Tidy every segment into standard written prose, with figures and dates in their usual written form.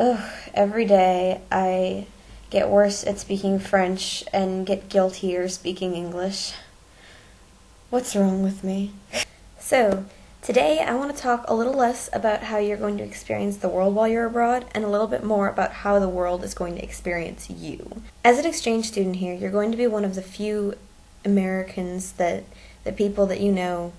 Ugh, every day I get worse at speaking French and get guiltier speaking English. What's wrong with me? So, today I want to talk a little less about how you're going to experience the world while you're abroad and a little bit more about how the world is going to experience you. As an exchange student here, you're going to be one of the few Americans that the people that you know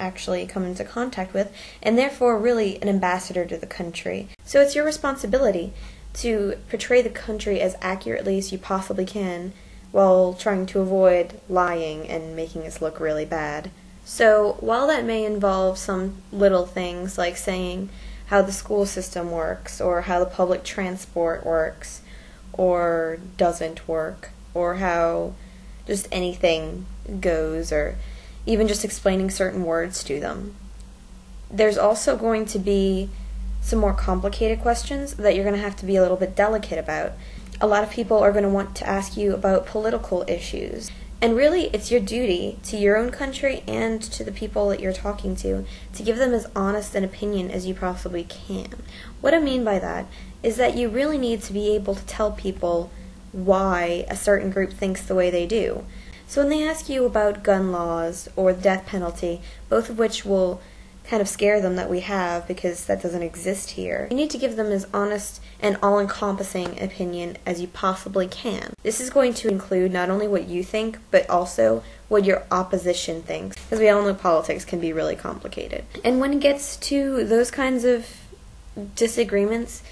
actually come into contact with, and therefore really an ambassador to the country. So it's your responsibility to portray the country as accurately as you possibly can while trying to avoid lying and making us look really bad. So while that may involve some little things like saying how the school system works or how the public transport works or doesn't work or how just anything goes, or even just explaining certain words to them, there's also going to be some more complicated questions that you're going to have to be a little bit delicate about. A lot of people are going to want to ask you about political issues, and really it's your duty to your own country and to the people that you're talking to give them as honest an opinion as you possibly can. What I mean by that is that you really need to be able to tell people why a certain group thinks the way they do. So when they ask you about gun laws or the death penalty, both of which will kind of scare them that we have because that doesn't exist here, you need to give them as honest and all-encompassing opinion as you possibly can. This is going to include not only what you think, but also what your opposition thinks, because we all know politics can be really complicated. And when it gets to those kinds of disagreements,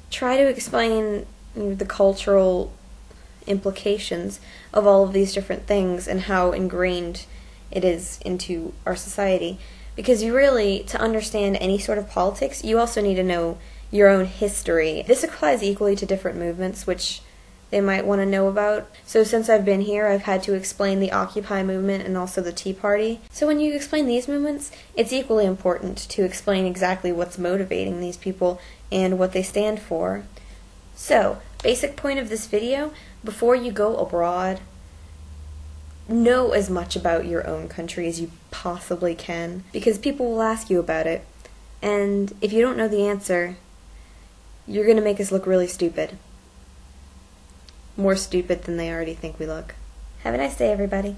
try to explain the cultural implications of all of these different things and how ingrained it is into our society. Because you really, to understand any sort of politics, you also need to know your own history. This applies equally to different movements, which they might want to know about. So since I've been here, I've had to explain the Occupy movement and also the Tea Party. So when you explain these movements, it's equally important to explain exactly what's motivating these people and what they stand for. So, basic point of this video: before you go abroad, know as much about your own country as you possibly can, because people will ask you about it, and if you don't know the answer, you're going to make us look really stupid. More stupid than they already think we look. Have a nice day, everybody.